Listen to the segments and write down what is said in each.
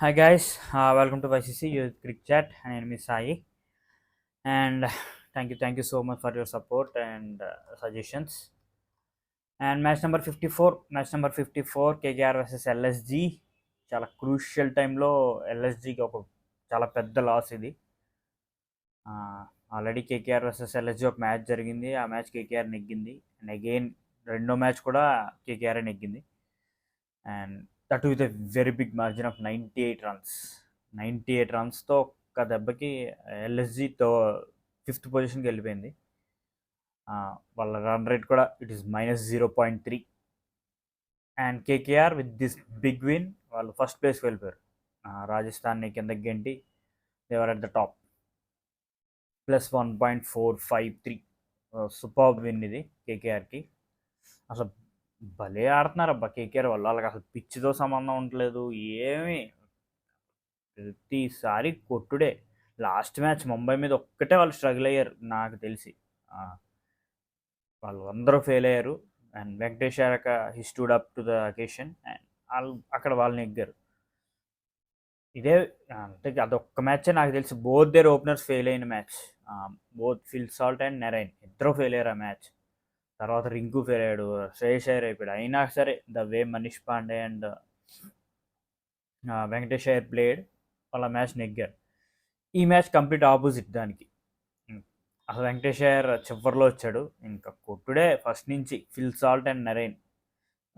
Hi guys, welcome to YCC Youth Cricket Chat. My name is Sai, and thank you so much for your support and suggestions. And match number 54, KKR versus LSG. చాలా crucial టైంలో ఎల్ఎస్జికి ఒక చాలా పెద్ద loss ఇది. Already KKR versus LSG ఒక match జరిగింది. ఆ మ్యాచ్ కేకేఆర్ నెగ్గింది. అండ్ అగైన్ రెండో మ్యాచ్ కూడా కేకేఆర్ నెగ్గింది. And that with a very big margin of 98 runs. 98 రన్స్తో ఒక్క దెబ్బకి ఎల్ఎస్జితో ఫిఫ్త్ పొజిషన్కి వెళ్ళిపోయింది. వాళ్ళ రన్ రేట్ కూడా it is -0.3. And KKR with this big win వాళ్ళు ఫస్ట్ ప్లేస్కి వెళ్ళిపోయారు. రాజస్థాన్ని కిందకి గెంటి they were at the top +1.453. Super win ఇది కేకేఆర్కి. అసలు భలే ఆడుతున్నారు అబ్బా కేకేఆర్ వాళ్ళు. వాళ్ళకి అసలు పిచ్చితో సంబంధం ఉండలేదు ఏమి. ప్రతిసారి కొట్టుడే. లాస్ట్ మ్యాచ్ ముంబై మీద ఒక్కటే వాళ్ళు స్ట్రగుల్ అయ్యారు నాకు తెలిసి. వాళ్ళు అందరూ ఫెయిల్ అయ్యారు. అండ్ వెంకటేష్ అయ్యాక he stood up to the occasion and అక్కడ వాళ్ళని నెగ్గారు. ఇదే అంటే అదొక్క మ్యాచే నాకు తెలిసి బోత్ దేర్ ఓపెనర్స్ ఫెయిల్ అయిన match. Both Phil Salt and Narine ఇద్దరు ఫెయిల్ అయ్యారు ఆ మ్యాచ్. తర్వాత రింకు ఫెయిల్ అయ్యాడు, శ్రేయస్ అయ్యర్ అయిపోయాడు. అయినా సరే the way Manish Pandey and Venkatesh Iyer played వాళ్ళ మ్యాచ్ నెగ్గారు. ఈ మ్యాచ్ కంప్లీట్ ఆపోజిట్ దానికి. అసలు వెంకటేష్ అయ్యర్ చివరిలో వచ్చాడు, ఇంకా కొట్టుడే ఫస్ట్ నుంచి. ఫిల్ సాల్ట్ అండ్ నెరైన్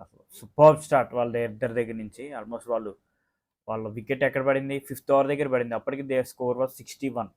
అసలు సూపర్ స్టార్ట్ వాళ్ళ ఇద్దరి దగ్గర నుంచి. ఆల్మోస్ట్ వాళ్ళ వికెట్ ఎక్కడ పడింది, 5th ఓవర్ దగ్గర పడింది. అప్పటికి దే స్కోర్ వాజ్ 61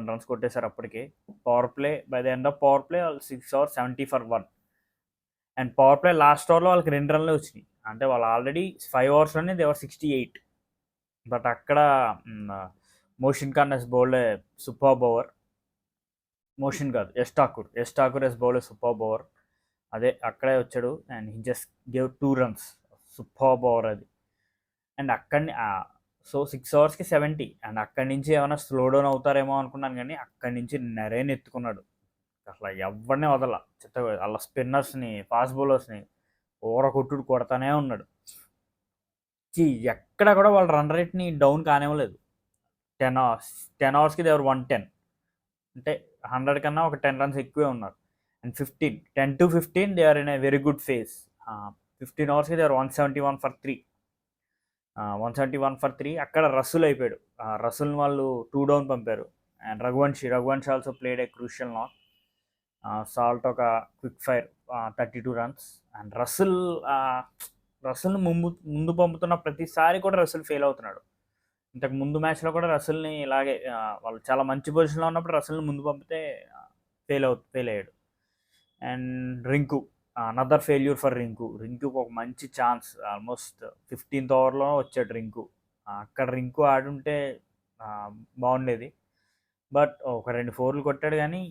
రన్స్ కొట్టేశారు అప్పటికే. Power play by the end of power play వాళ్ళు 6 overs 70 for 1. And power play last ఓవర్లో వాళ్ళకి 2 రన్లే వచ్చినాయి. అంటే వాళ్ళు ఆల్రెడీ 5 oversలోనే దేవర్ 68. బట్ అక్కడ Mohsin Khan is bowled super over. Mohsin కాదు, is Thakur is bowled super over. అదే అక్కడే వచ్చాడు and he just gave 2 runs. Super over అది. అండ్ అక్కడిని 6 oversకి 70. అండ్ అక్కడి నుంచి ఏమైనా స్లో డౌన్ అవుతారేమో అనుకున్నాను, కానీ అక్కడి నుంచి నెరైన్ ఎత్తుకున్నాడు. అసలు ఎవరినే వదల. వాళ్ళ స్పిన్నర్స్ని, ఫాస్ట్ బౌలర్స్ని కొట్టుడు కొడతానే ఉన్నాడు. ఎక్కడ కూడా వాళ్ళ రన్ రేట్ని డౌన్ కానివ్వలేదు. 10 oversకి దేవర్ 110. అంటే 100 కన్నా ఒక 10 runs ఎక్కువే ఉన్నారు. And 10 to 15 they are in a very good phase. 15 oversకి దేవర్ 171 for 3. 171 for 3. అక్కడ రసూల్ అయిపోయాడు. రసూల్ని వాళ్ళు 2 down పంపారు. And Raghuvanshi also played a crucial knock. Salt ఒక క్విక్ ఫైర్ 32 runs. అండ్ రసూల్ని ముందు పంపుతున్న ప్రతిసారి కూడా రసూల్ ఫెయిల్ అవుతున్నాడు. ఇంతకు ముందు మ్యాచ్లో కూడా రసూల్ని ఇలాగే వాళ్ళు చాలా మంచి పొజిషన్లో ఉన్నప్పుడు రసూల్ని ముందు పంపితే ఫెయిల్ అయ్యాడు. And Rinku another failure for రింకుకి ఒక మంచి ఛాన్స్. ఆల్మోస్ట్ 15th ఓవర్లో వచ్చాడు రింకు. అక్కడ రింకు ఆడుంటే బాగుండేది. బట్ ఒక 2 4లు కొట్టాడు, కానీ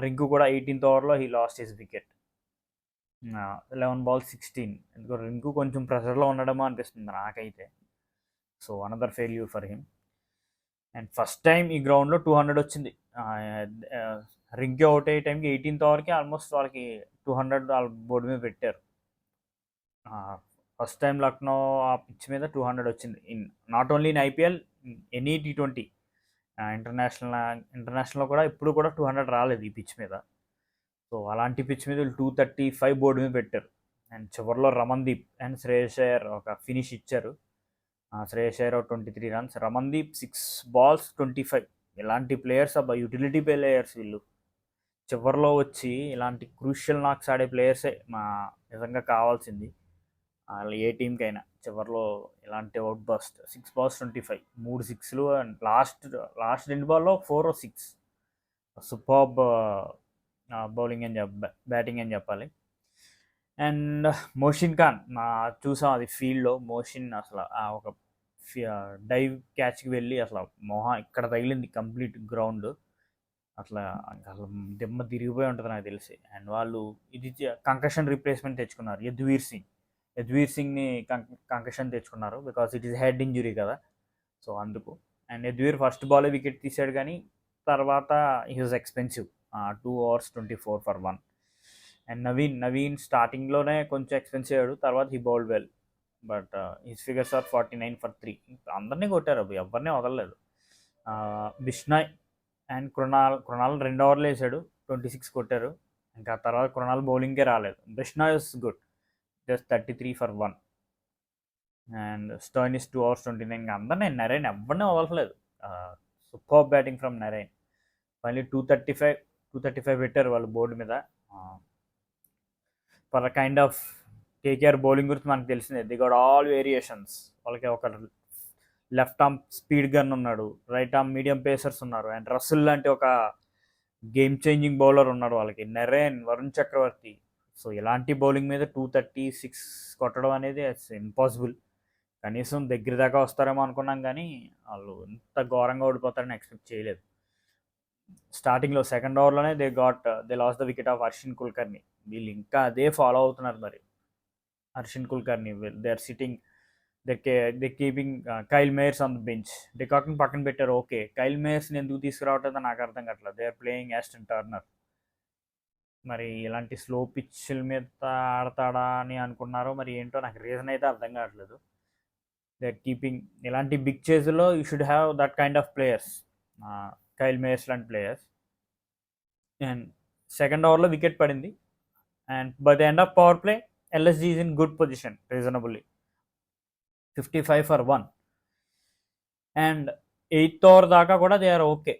రింకు కూడా 18th ఓవర్లో he lost his wicket. 11 balls 16. ఎందుకో రింకు కొంచెం ప్రెషర్లో ఉండడమో అనిపిస్తుంది నాకైతే. So another failure for him. And first time ఈ గ్రౌండ్లో 200 వచ్చింది. రింకి అవుట్ అయ్యే టైంకి 18th ఓవర్కి ఆల్మోస్ట్ వాళ్ళకి 200 వాళ్ళ బోర్డు మీద పెట్టారు. ఫస్ట్ టైం లక్నో ఆ పిచ్ మీద 200 వచ్చింది. Not only in IPL, any T20 ఇంటర్నేషనల్లో కూడా ఇప్పుడు కూడా 200 రాలేదు ఈ పిచ్ మీద. సో అలాంటి పిచ్ మీద 235 బోర్డు మీద పెట్టారు. అండ్ చివరిలో రమన్దీప్ అండ్ శ్రేయస్ అయ్యర్ ఒక ఫినిష్ ఇచ్చారు. Shreyas Iyer 23 runs, Ramandeep 6 balls 25. ఇలాంటి ప్లేయర్స్ అబ్బా, యూటిలిటీ ప్లేయర్స్ వీళ్ళు. చివరిలో వచ్చి ఇలాంటి క్రూషియల్ నాక్స్ ఆడే ప్లేయర్సే నిజంగా కావాల్సింది. వాళ్ళు ఏ టీంకైనా చివరిలో ఇలాంటి అవుట్ బస్ట్. 6 balls 25, 3 6లు. And last 2 balls 4 or 6. Superb bowling అని బ్యాటింగ్ అని చెప్పాలి. అండ్ మోషన్ ఖాన్ చూసాం అది ఫీల్డ్లో. మోషన్ అసలు ఒక డైవ్ క్యాచ్కి వెళ్ళి అసలు ఇక్కడ తగిలింది కంప్లీట్ గ్రౌండ్. అసలు దెమ్మ తిరిగిపోయి ఉంటుంది నాకు తెలిసి. అండ్ వాళ్ళు ఇది కంకషన్ రీప్లేస్మెంట్ తెచ్చుకున్నారు. యద్వీర్ సింగ్ని కంకషన్ తెచ్చుకున్నారు because it is head injury కదా, సో అందుకు. And Yudhvir first ball wicket తీసాడు, కానీ తర్వాత he was expensive. 2 overs 24 for 1. And Naveen స్టార్టింగ్లోనే కొంచెం ఎక్స్పెన్సివ్ అయ్యాడు, తర్వాత he bowled well. But his figures are 49 for 3. అందరినీ కొట్టారు, ఎవరిని వదలలేదు. బిష్నాయ్ అండ్ కృణాల్ 2 ఓవర్లు వేసాడు, 26 కొట్టారు. ఇంకా తర్వాత కృణాల్ బౌలింగ్కే రాలేదు. Bishnoi is good, just 33 for 1. And Stoinis 2 overs 29. ఇంకా అందరినీ నరైన్ ఎవరిని వదలలేదు. Super batting from Narine. మళ్ళీ 235 పెట్టారు వాళ్ళు బోర్డు మీద. For kind of KKR bowling గురించి మనకు తెలిసిందే, ది గాట్ ఆల్ వేరియేషన్స్. వాళ్ళకి ఒక లెఫ్ట్ ఆర్మ్ స్పీడ్ గన్ ఉన్నాడు, రైట్ ఆర్మ్ మీడియం పేసర్స్ ఉన్నారు, అండ్ రసుల్ లాంటి ఒక గేమ్ చేంజింగ్ బౌలర్ ఉన్నాడు వాళ్ళకి, నరేన్, వరుణ్ చక్రవర్తి. సో ఇలాంటి బౌలింగ్ మీద 236 కొట్టడం అనేది ఇట్స్ ఇంపాసిబుల్. కనీసం దగ్గర దాకా వస్తారేమో అనుకున్నాం, కానీ వాళ్ళు ఇంత ఘోరంగా ఓడిపోతారని ఎక్స్పెక్ట్ చేయలేదు. స్టార్టింగ్లో సెకండ్ ఓవర్లోనే they lost the wicket of Arshin Kulkarni. వీళ్ళు ఇంకా అదే ఫాలో అవుతున్నారు. మరి Arshin Kulkarni, they are sitting, they keeping Kyle Mayers on the bench. డికాక్ని పక్కన పెట్టారు, ఓకే. కైల్ మేయర్స్ని ఎందుకు తీసుకురావట్లేదో నాకు అర్థం కావట్లేదు. They are playing Ashton Turner. మరి ఇలాంటి స్లో పిచ్ల మీద ఆడతాడా అని అనుకున్నారో మరి ఏంటో, నాకు రీజన్ అయితే అర్థం కావట్లేదు. దే ఆర్ కీపింగ్ ఇలాంటి బిగ్ చేజ్లో you should have that kind of players, Kyle Mayers లాంటి ప్లేయర్స్. అండ్ సెకండ్ ఓవర్లో వికెట్ పడింది, and by the end of power play LSG is in good position reasonably, 55 for 1. And 8th over దాకా కూడా they are okay.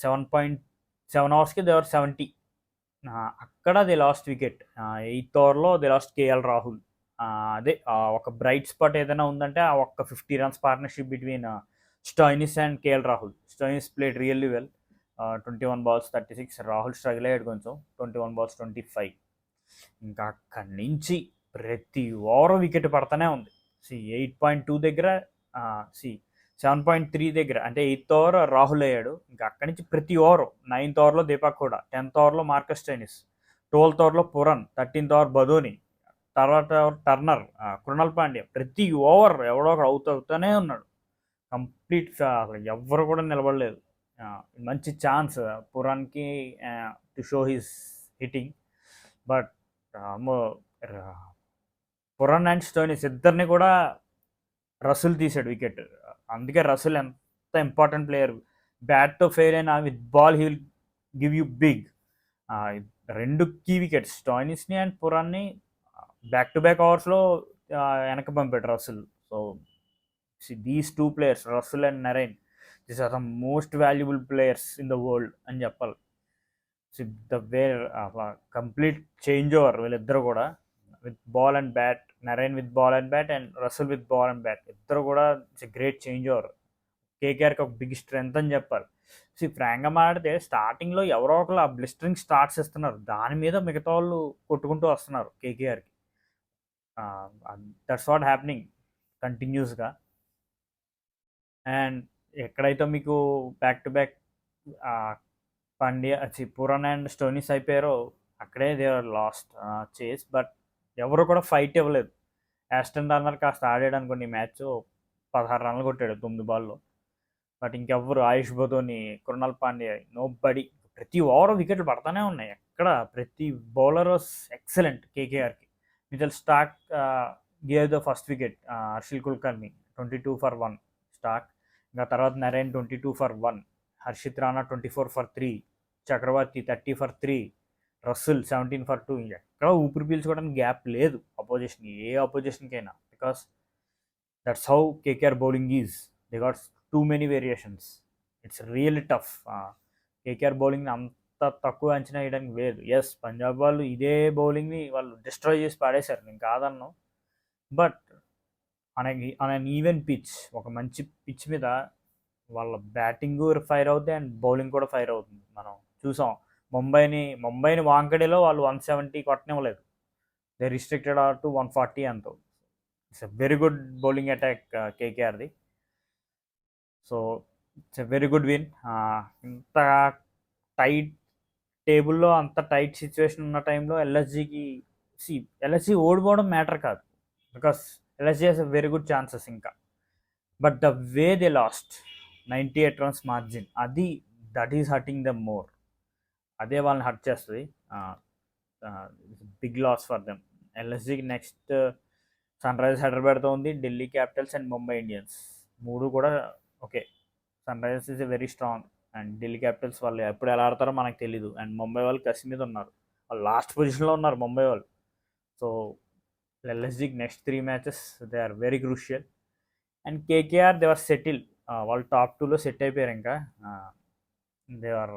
7.7 ఓవర్స్కి they are 70. అక్కడ they last wicket. 8th ఓవర్లో they last KL Rahul. అదే ఒక bright spot ఏదైనా ఉందంటే ఆ ఒక్క 50 runs partnership between Stoinis and KL Rahul. Stoinis played really well, 21 balls 36. Rahul struggle అయ్యాడు కొంచెం, 21 balls 25. ఇంకా అక్కడి నుంచి ప్రతి ఓవర్ వికెట్ పడతానే ఉంది. 8.2 దగ్గర, 7.3 దగ్గర, అంటే 8th ఓవర్ రాహుల్ అయ్యాడు. ఇంకా అక్కడి నుంచి ప్రతి ఓవర్, 9th ఓవర్లో దీపక్ కూడా, 10th ఓవర్లో మార్కస్ స్టోయినిస్, 12th ఓవర్లో పురన్, 13th ఓవర్ బదోని, తర్వాత టర్నర్, కృణాల్ పాండ్యా. ప్రతి ఓవర్ ఎవడో ఒకడు అవుతూనే ఉన్నాడు. కంప్లీట్ అసలు ఎవ్వరు కూడా నిలబడలేదు. మంచి ఛాన్స్ పురాన్కి to show his hitting, but Pooran and Stoinis ఇద్దరిని కూడా రసుల్ తీసాడు వికెట్. అందుకే రసుల్ ఎంత ఇంపార్టెంట్ ప్లేయర్. బ్యాట్తో ఫెయిల్ అయినా with ball he will give you big. 2 key wickets, స్టోయినిస్ని అండ్ పురాన్ని బ్యాక్ టు బ్యాక్ ఓవర్స్లో వెనక పంపాడు Russell. So these 2 players, Russell and Narine, these are the most valuable players in the world అని చెప్పాలి. They were complete change over వీళ్ళిద్దరు కూడా, with ball and bat. Narine with ball and bat and Russell with ball and bat, ఇద్దరు కూడా it's a great change over. కేకేఆర్కి ఒక big strength అని చెప్పాలి. ఫ్రాంక్గా మాడితే స్టార్టింగ్లో ఎవరో ఒకరు ఆ బ్లిస్టరింగ్ స్టార్ట్స్ ఇస్తున్నారు, దాని మీద మిగతా వాళ్ళు కొట్టుకుంటూ వస్తున్నారు కేకేఆర్కి. దట్స్ వాట్ హ్యాపెనింగ్ కంటిన్యూస్గా. అండ్ ఎక్కడైతే మీకు back to back Pandya Pooran and Stoinis అయిపోయారో అక్కడే they are lost chase. But ఎవరు కూడా ఫైట్ ఇవ్వలేదు. యాస్టన్ టర్నర్ కాస్త ఆడాడు అనుకోండి, ఈ మ్యాచ్ 16 runs కొట్టాడు 9 balls. బట్ ఇంకెవ్వరు, ఆయుష్ బదోని, కృణాల్ పాండ్యా, నో బడి. ప్రతి ఓవర్ వికెట్లు పడతానే ఉన్నాయి. ఎక్కడ ప్రతి బౌలర్ వాస్ ఎక్సలెంట్ కేకేఆర్కి. Mitchell Starc gave the first wicket, Arshin Kulkarni, 22 for 1 Starc. ఇంకా తర్వాత Narine 22 for 1, Harshit Rana 24 for 3, Chakravarthy 30 for 3, Russell 17 for 2. ఎక్కడ ఊపిరి పీల్చుకోవడానికి గ్యాప్ లేదు అపోజిషన్కి, ఏ అపోజిషన్కైనా. Because that's how KKR bowling is. They got too many variations. It's really tough. KKR బౌలింగ్ని అంత తక్కువ అంచనా వేయడానికి లేదు. ఎస్, పంజాబ్ వాళ్ళు ఇదే బౌలింగ్ని వాళ్ళు డిస్ట్రాయ్ చేసి పాడేశారు, నేను కాదన్ను. But on an even pitch, ఒక మంచి పిచ్ మీద వాళ్ళ బ్యాటింగ్ ఫైర్ అవుతుంది అండ్ బౌలింగ్ కూడా ఫైర్ అవుతుంది. మనం చూసాం ముంబైని వాంకడేలో వాళ్ళు 170 కొట్టనివ్వలేదు. దే రిస్ట్రిక్టెడ్ ఆర్ టు 140 అంతో. It's a very good bowling attack కేకేఆర్ది. So it's a very good win. ఇంత టైట్ టేబుల్లో, అంత టైట్ సిచ్యువేషన్ ఉన్న టైంలో ఎల్ఎస్జీ ఓడిపోవడం మ్యాటర్ కాదు, because LSG has a very good chances ఇంకా. But the way they lost, 98 runs margin, that is hurting them more. అదే వాళ్ళని హర్ట్ చేస్తుంది. Big loss for them. ఎల్ఎస్జీకి నెక్స్ట్ సన్ రైజర్స్ హైదరాబాద్తో ఉంది, Delhi Capitals and Mumbai Indians. మూడు కూడా okay. Sunrisers is a very strong and Delhi Capitals వాళ్ళు ఎప్పుడు ఎలా ఆడతారో మనకు తెలీదు. అండ్ ముంబై వాళ్ళు కసి మీద ఉన్నారు, వాళ్ళు లాస్ట్ పొజిషన్లో ఉన్నారు ముంబై వాళ్ళు. So let's next 3 matches, they are very crucial. And KKR they are settle, వాళ్ళు టాప్ 2లో సెట్ అయిపోయారు. ఇంకా దే ఆర్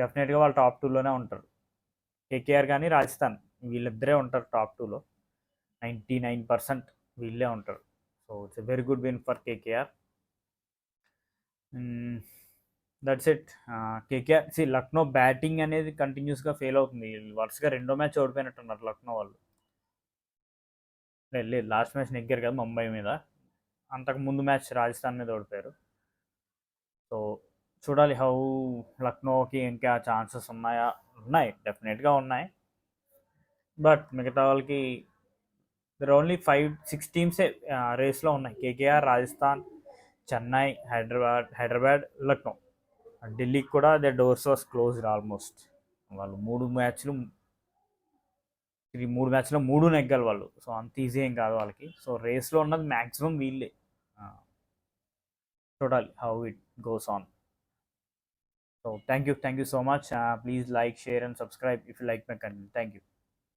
డెఫినెట్గా వాళ్ళు టాప్ 2లోనే ఉంటారు. కేకేఆర్ కానీ రాజస్థాన్ వీళ్ళిద్దరే ఉంటారు టాప్ 2లో. 99% వీళ్ళే ఉంటారు. So it's a very good win for KKR. That's it. KKR Lucknow batting అనేది కంటిన్యూస్గా ఫెయిల్ అవుతుంది. వరుసగా రెండో మ్యాచ్ ఓడిపోయినట్టున్నారు లక్నో వాళ్ళు. లేదు, లాస్ట్ మ్యాచ్ నెగ్గారు కదా ముంబై మీద, అంతకు ముందు మ్యాచ్ రాజస్థాన్ మీద ఓడిపోయారు. సో చూడాలి హౌ లక్నోకి ఇంకా ఛాన్సెస్ ఉన్నాయా. ఉన్నాయి, డెఫినెట్గా ఉన్నాయి. బట్ మిగతా వాళ్ళకి దర్ ఓన్లీ 5-6 టీమ్సే రేస్లో ఉన్నాయి. కేకేఆర్, రాజస్థాన్, చెన్నై, హైదరాబాద్, లక్నో. ఢిల్లీకి కూడా the doors was closed almost. వాళ్ళు 3 మ్యాచ్లో 3 నెగ్గాలి వాళ్ళు. సో అంత ఈజీ ఏం కాదు వాళ్ళకి. సో రేస్లో ఉన్నది మ్యాక్సిమం వీళ్ళే. చూడాలి how it goes on. So thank you so much. Please like, share and subscribe if you like my content. Thank you.